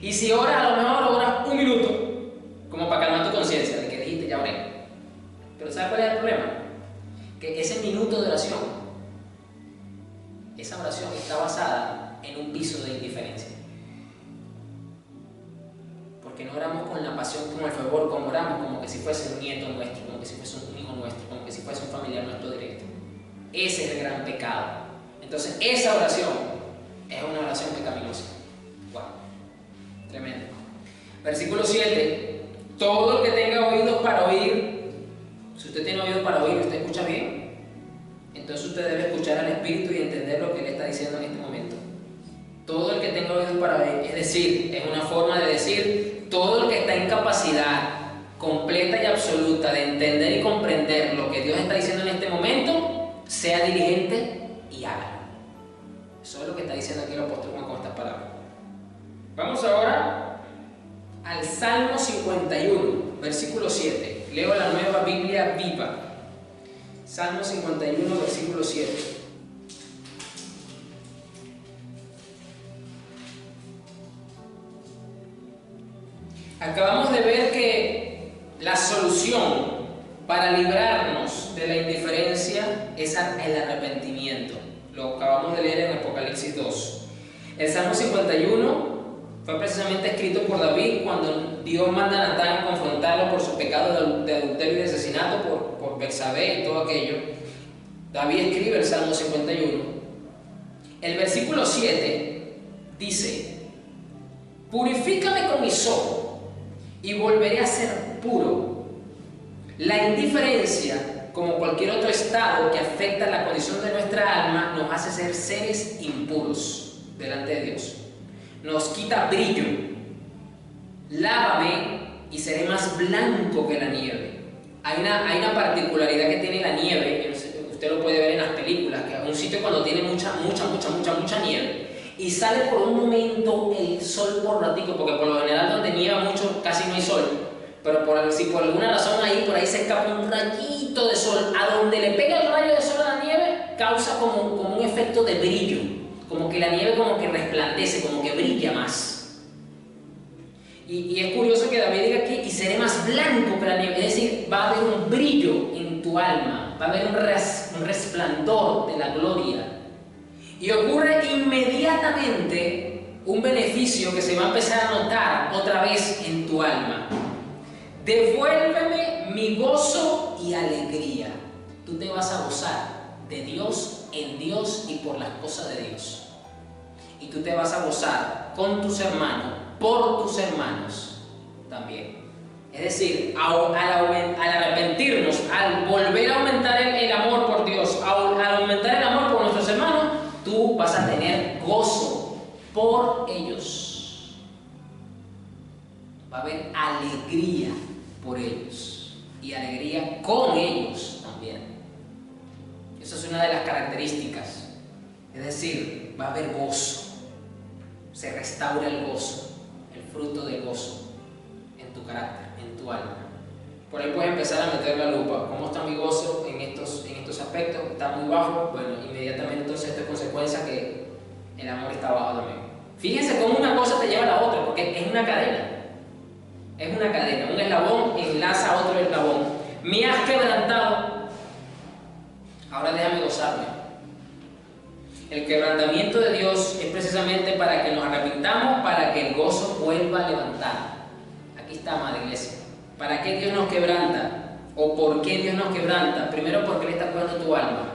Y si oras, a lo mejor oras un minuto, como para calmar tu conciencia de que dijiste: ya oré. Pero ¿sabes cuál es el problema? Que ese minuto de oración, esa oración está basada en un piso de indiferencia. Porque no oramos con la pasión, con el fervor, como oramos como que si fuese un nieto nuestro, como que si fuese un hijo nuestro, como que si fuese un familiar nuestro directo. Ese es el gran pecado. Entonces, esa oración es una oración pecaminosa. Wow, tremendo. Versículo 7: todo el que tenga oídos para oír, si usted tiene oídos para oír, usted escucha bien, entonces usted debe escuchar al Espíritu y entender lo que Él está diciendo en este momento. Todo el que tenga oídos para oír, es decir, es una forma de decir, todo el que está en capacidad completa y absoluta de entender y comprender lo que Dios está diciendo en este momento, sea diligente y hágalo. Eso es lo que está diciendo aquí el apóstol Juan con estas palabras. Vamos ahora al Salmo 51, versículo 7. Leo la Nueva Biblia Viva. Salmo 51, versículo 7. Acabamos de ver que la solución para librarnos de la indiferencia es el arrepentimiento. Lo acabamos de leer en Apocalipsis 2. El Salmo 51 fue precisamente escrito por David cuando Dios manda a Natán a confrontarlo por su pecado de adulterio y de asesinato por Betsabé y todo aquello. David escribe el Salmo 51. El versículo 7 dice: purifícame con hisopo y volveré a ser puro. La indiferencia, como cualquier otro estado que afecta la condición de nuestra alma, nos hace ser seres impuros delante de Dios. Nos quita brillo. Lávame y seré más blanco que la nieve. Hay una particularidad que tiene la nieve, usted lo puede ver en las películas, que es un sitio cuando tiene mucha nieve y sale por un momento el sol por ratico, porque por lo general donde nieva mucho casi no hay sol, pero si por alguna razón por ahí se escapa un rayito de sol, a donde le pega el rayo de sol a la nieve, causa como un efecto de brillo, como que la nieve como que resplandece, como que brilla más. Y es curioso que David diga aquí, y seré más blanco que la nieve, es decir, va a haber un brillo en tu alma, va a haber un resplandor de la gloria. Y ocurre inmediatamente un beneficio que se va a empezar a notar otra vez en tu alma. Devuélveme mi gozo y alegría. Tú te vas a gozar de Dios, en Dios y por las cosas de Dios. Y tú te vas a gozar con tus hermanos, por tus hermanos también. Es decir, al arrepentirnos, al volver a aumentar el amor por Dios, al aumentar el amor por nuestros hermanos, tú vas a tener gozo por ellos. Va a haber alegría por ellos y alegría con ellos también. Esa es una de las características. Es decir, va a haber gozo. Se restaura el gozo, el fruto del gozo en tu carácter, en tu alma. Por ahí puedes empezar a meter la lupa. ¿Cómo está mi gozo en estos aspectos? ¿Está muy bajo? Bueno, inmediatamente entonces esto es consecuencia que el amor está bajo también. Fíjense cómo una cosa te lleva a la otra, porque es una cadena. Es una cadena. Un eslabón enlaza a otro eslabón. Me has quebrantado. Ahora déjame gozarme. El quebrantamiento de Dios es precisamente para que nos arrepintamos, para que el gozo vuelva a levantar. Aquí está, amada iglesia. ¿Para qué Dios nos quebranta? ¿O por qué Dios nos quebranta? Primero porque Él está cuidando tu alma.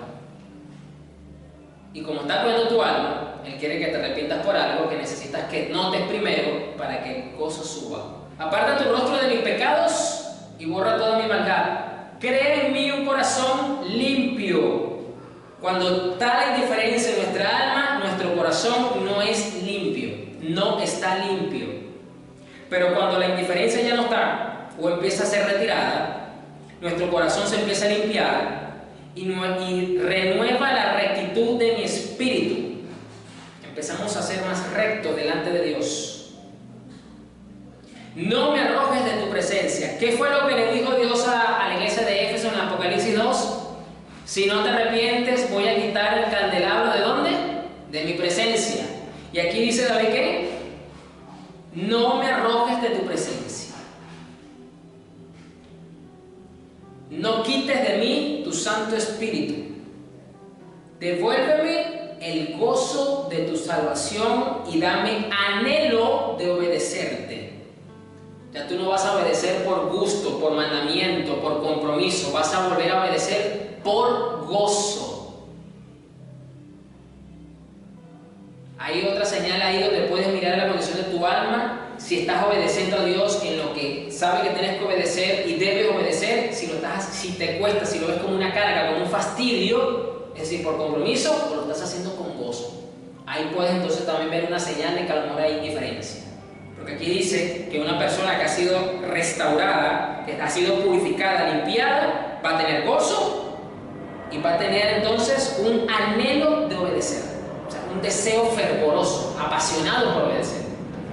Y como está cuidando tu alma, Él quiere que te arrepientas por algo que necesitas que notes primero para que el gozo suba. Aparta tu rostro de mis pecados y borra toda mi maldad. Crea en mí un corazón limpio. Cuando está la indiferencia en nuestra alma, nuestro corazón no es limpio, no está limpio. Pero cuando la indiferencia ya no está o empieza a ser retirada, nuestro corazón se empieza a limpiar y renueva la rectitud de mi espíritu. Empezamos a ser más rectos delante de Dios. No me arrojes de tu presencia. ¿Qué fue lo que le dijo Dios a la iglesia de Éfeso en Apocalipsis 2? Si no te arrepientes, voy a quitar el candelabro, ¿de dónde? De mi presencia. Y aquí dice David, ¿qué? No me arrojes de tu presencia. No quites de mí tu Santo Espíritu. Devuélveme el gozo de tu salvación y dame anhelo de obedecerte. Ya tú no vas a obedecer por gusto, por mandamiento, por compromiso. Vas a volver a obedecer por gozo. Hay otra señal ahí donde puedes mirar la condición de tu alma, si estás obedeciendo a Dios en lo que sabe que tienes que obedecer y debes obedecer, si te cuesta, si lo ves como una carga, como un fastidio, es decir, por compromiso, o lo estás haciendo con gozo. Ahí puedes entonces también ver una señal de que a lo mejor hay indiferencia. Porque aquí dice que una persona que ha sido restaurada, que ha sido purificada, limpiada, va a tener gozo y va a tener entonces un anhelo de obedecer. O sea, un deseo fervoroso, apasionado por obedecer.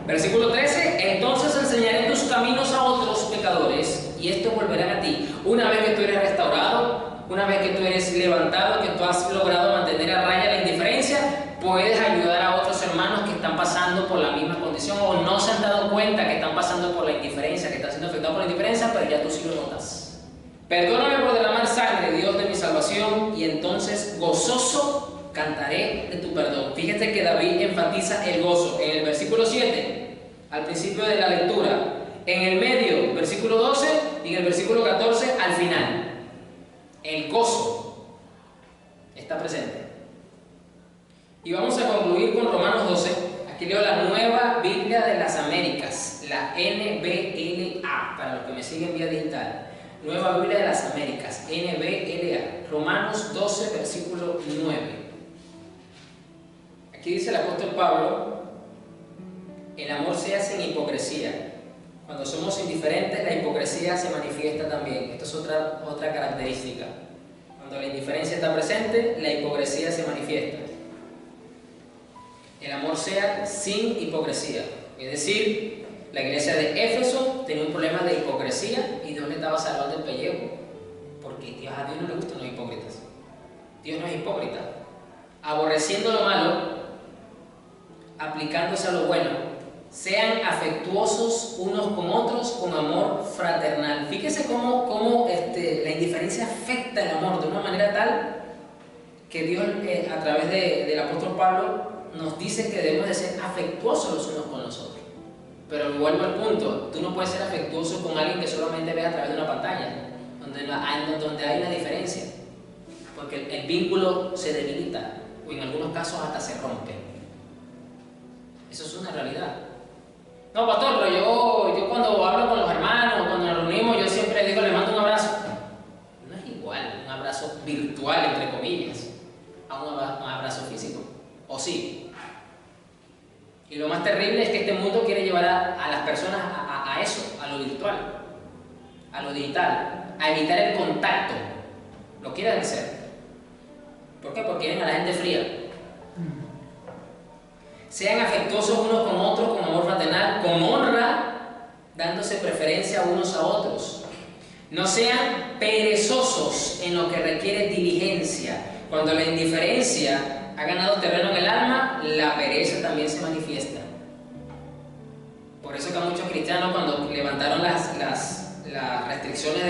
Versículo 13, entonces enseñaré tus caminos a otros pecadores y estos volverán a ti. Una vez que tú eres restaurado, una vez que tú eres levantado, que tú has logrado mantener a raya la indiferencia, puedes ayudar a otros hermanos que están pasando por la misma condición o no se han dado cuenta que están pasando por la indiferencia, que están siendo afectados por la indiferencia, pero ya tú sí lo notas. Perdóname por derramar sangre, Dios de mi salvación, y entonces gozoso cantaré de tu perdón. Fíjate que David enfatiza el gozo en el versículo 7, al principio de la lectura, en el medio, versículo 12, y en el versículo 14, al final. El gozo está presente. Y vamos a concluir con Romanos 12. Aquí leo la Nueva Biblia de las Américas, la NBLA, para los que me siguen vía digital. Nueva Biblia de las Américas, NBLA, Romanos 12, versículo 9. Aquí dice el apóstol Pablo: el amor se hace sin hipocresía. Cuando somos indiferentes, la hipocresía se manifiesta también. Esto es otra característica. Cuando la indiferencia está presente, la hipocresía se manifiesta. El amor sea sin hipocresía. Es decir, la iglesia de Éfeso tenía un problema de hipocresía y Dios le estaba salvando el pellejo. Porque a Dios no le gustan los hipócritas. Dios no es hipócrita. Aborreciendo lo malo, aplicándose a lo bueno. Sean afectuosos unos con otros con amor fraternal. Fíjese cómo la indiferencia afecta el amor de una manera tal que Dios, a través del apóstol Pablo, nos dice que debemos de ser afectuosos los unos con los otros. Pero vuelvo al punto, tú no puedes ser afectuoso con alguien que solamente ve a través de una pantalla, donde hay una diferencia, porque el vínculo se debilita o en algunos casos hasta se rompe. Eso es una realidad. No, pastor, pero yo cuando hablo con los hermanos, cuando nos reunimos, yo siempre digo, le mando un abrazo. No es igual un abrazo virtual, entre comillas, a un abrazo físico. ¿O sí? Y lo más terrible es que este mundo quiere llevar a las personas a eso, a lo virtual, a lo digital, a evitar el contacto. Lo quieren hacer. ¿Por qué? Porque quieren a la gente fría. Sean afectuosos unos con otros con amor fraternal, con honra, dándose preferencia unos a otros. No sean perezosos en lo que requiere diligencia. Cuando la indiferencia ha ganado terreno en el alma, la pereza también se manifiesta. Por eso que a muchos cristianos, cuando levantaron las restricciones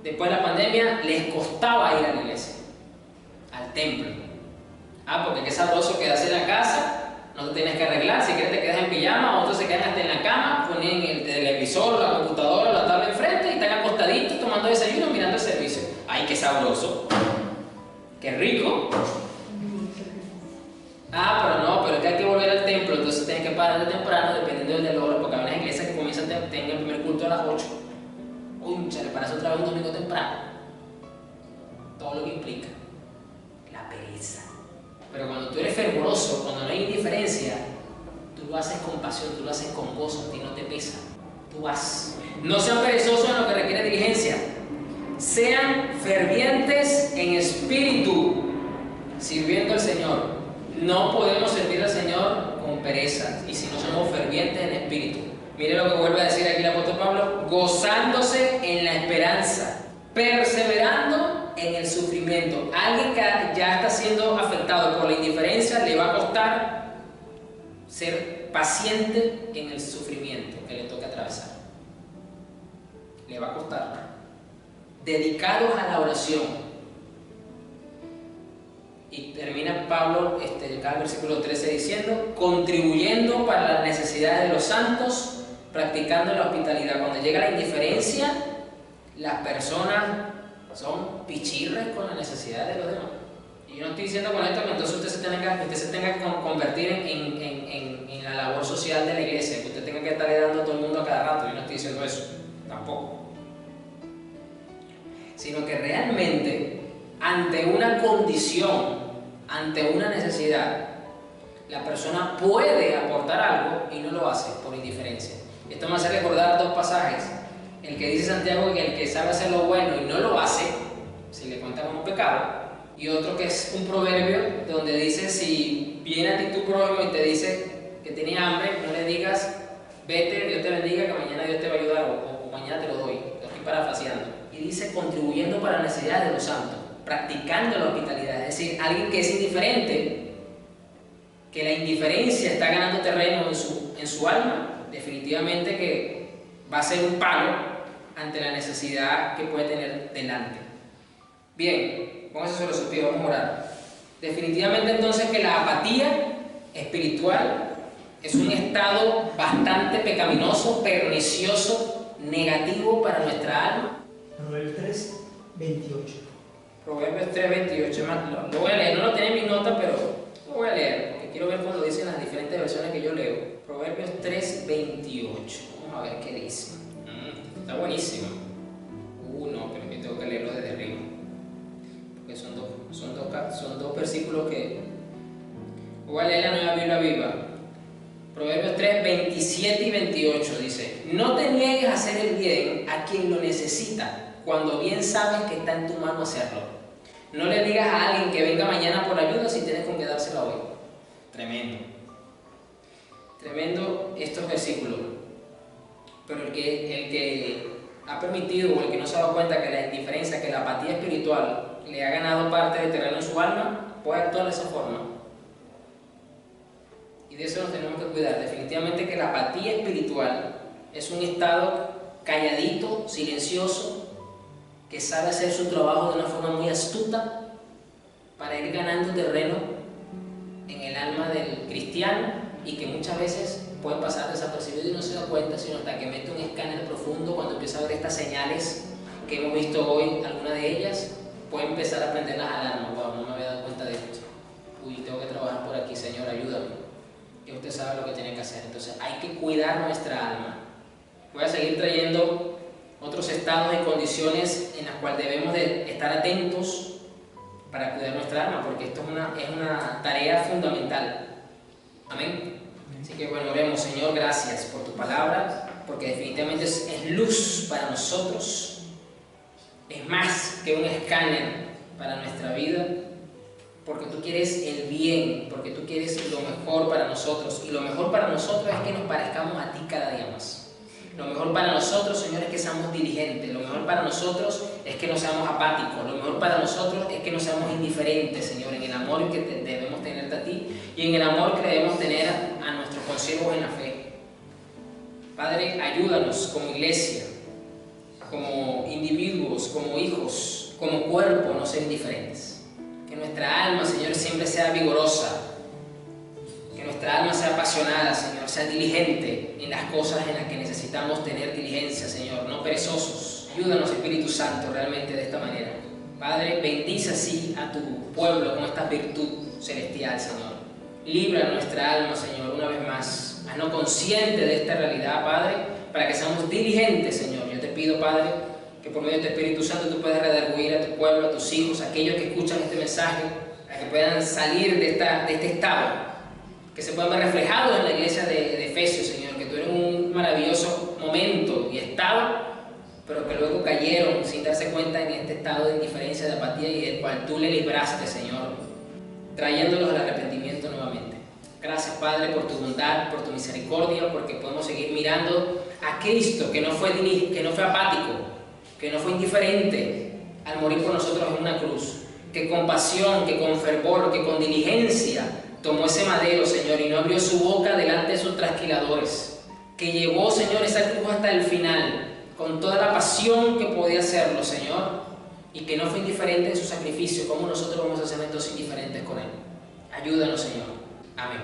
después de la pandemia, les costaba ir a la iglesia, al templo. Porque qué sabroso quedarse en la casa, no te tienes que arreglar, si quieres te quedas en pijama, otros se quedan hasta en la cama, ponen el televisor, la computadora, la tablet enfrente y están acostaditos tomando desayuno, mirando el servicio. ¡Ay, qué sabroso! ¡Qué rico! Pero es que hay que volver al templo, entonces tienes que parar de temprano dependiendo del hora, porque hay unas iglesias que comienzan a tener el primer culto a las 8. Uy, se le paras otra vez un domingo temprano. Todo lo que implica la pereza. Pero cuando tú eres fervoroso, cuando no hay indiferencia, tú lo haces con pasión, tú lo haces con gozo, a ti no te pesa. Tú vas. No sean perezosos en lo que requiere diligencia. Sean fervientes en espíritu, sirviendo al Señor. No podemos servir al Señor con pereza, y si no somos fervientes en espíritu. Mire lo que vuelve a decir aquí el apóstol Pablo: gozándose en la esperanza, perseverando en el sufrimiento. Alguien que ya está siendo afectado por la indiferencia, le va a costar ser paciente en el sufrimiento que le toca atravesar. Le va a costar. Dedicados a la oración. Y termina Pablo, acá el versículo 13 diciendo: contribuyendo para las necesidades de los santos, practicando la hospitalidad. Cuando llega la indiferencia, las personas son pichirres con las necesidades de los demás. Y yo no estoy diciendo con esto que entonces usted se tenga que convertir en la labor social de la iglesia, que usted tenga que estarle dando a todo el mundo a cada rato. Yo no estoy diciendo eso, tampoco. Sino que realmente, ante una condición, ante una necesidad, la persona puede aportar algo y no lo hace por indiferencia. Esto me hace recordar dos pasajes. El que dice Santiago que el que sabe hacer lo bueno y no lo hace, se le cuenta como un pecado. Y otro que es un proverbio donde dice: si viene a ti tu prójimo y te dice que tiene hambre, no le digas vete, Dios te bendiga, que mañana Dios te va a ayudar, o mañana te lo doy. Lo estoy parafraseando. Y dice: contribuyendo para la necesidad de los santos, practicando la hospitalidad. Es decir, alguien que es indiferente, que la indiferencia está ganando terreno en su alma, definitivamente que va a ser un palo ante la necesidad que puede tener delante. Bien, póngase sobre su pie, vamos a orar. Definitivamente entonces que la apatía espiritual es un estado bastante pecaminoso, pernicioso, negativo para nuestra alma. Proverbios 3, 28. Proverbios 3, 28. Lo voy a leer, no lo tenía en mis notas, pero lo voy a leer, porque quiero ver cómo lo dicen las diferentes versiones que yo leo. Proverbios 3, 28. Vamos a ver qué dice. Está buenísimo. No, pero yo tengo que leerlo desde arriba. Porque son dos versículos que... Voy a leer la Nueva Biblia Viva. Proverbios 3, 27 y 28 dice: no te niegues a hacer el bien a quien lo necesita, cuando bien sabes que está en tu mano hacerlo. No le digas a alguien que venga mañana por ayuda si tienes con qué dársela hoy. Tremendo. Tremendo estos versículos. Pero el que ha permitido, o el que no se ha dado cuenta que la indiferencia, que la apatía espiritual le ha ganado parte del terreno en su alma, puede actuar de esa forma. Y de eso nos tenemos que cuidar. Definitivamente que la apatía espiritual es un estado calladito, silencioso, que sabe hacer su trabajo de una forma muy astuta para ir ganando terreno en el alma del cristiano, y que muchas veces puede pasar desapercibido y no se da cuenta, sino hasta que mete un escáner profundo, cuando empieza a ver estas señales que hemos visto hoy, alguna de ellas, puede empezar a prender las alarmas. Wow, no me había dado cuenta de esto. Uy, tengo que trabajar por aquí, Señor, ayúdame. Y usted sabe lo que tiene que hacer. Entonces hay que cuidar nuestra alma. Voy a seguir trayendo otros estados y condiciones en las cuales debemos de estar atentos para cuidar nuestra alma, porque esto es una tarea fundamental. Amén. Así que bueno, oremos. Señor, gracias por tu palabra, porque definitivamente es luz para nosotros, es más que un escáner para nuestra vida, porque tú quieres el bien, porque tú quieres lo mejor para nosotros, y lo mejor para nosotros es que nos parezcamos a ti cada día más. Lo mejor para nosotros, Señor, es que seamos diligentes. Lo mejor para nosotros es que no seamos apáticos. Lo mejor para nosotros es que no seamos indiferentes, Señor, en el amor que debemos tenerte a ti y en el amor que debemos tener a nuestros consiervos en la fe. Padre, ayúdanos como iglesia, como individuos, como hijos, como cuerpo, no ser indiferentes. Que nuestra alma, Señor, siempre sea vigorosa. Que nuestra alma sea apasionada, Señor, sea diligente en las cosas en las que necesitamos tener diligencia, Señor, no perezosos. Ayúdanos, Espíritu Santo, realmente de esta manera. Padre, bendice así a tu pueblo con esta virtud celestial, Señor. Libra nuestra alma, Señor, una vez más. Haznos conscientes de esta realidad, Padre, para que seamos diligentes, Señor. Yo te pido, Padre, que por medio de tu Espíritu Santo tú puedas redarguir a tu pueblo, a tus hijos, a aquellos que escuchan este mensaje, para que puedan salir de este estado, que se puedan ver reflejados en la iglesia de Efesios, Señor, que tuvieron un maravilloso momento y estado, pero que luego cayeron sin darse cuenta en este estado de indiferencia, de apatía, y del cual tú le libraste, Señor, trayéndolos al arrepentimiento nuevamente. Gracias, Padre, por tu bondad, por tu misericordia, porque podemos seguir mirando a Cristo, que no fue apático, que no fue indiferente al morir por nosotros en una cruz, que con pasión, que con fervor, que con diligencia tomó ese madero, Señor, y no abrió su boca delante de sus trasquiladores, que llevó, Señor, esa cruz hasta el final, con toda la pasión que podía hacerlo, Señor, y que no fue indiferente en su sacrificio. ¿Cómo nosotros vamos a ser entonces indiferentes con Él? Ayúdanos, Señor. Amén.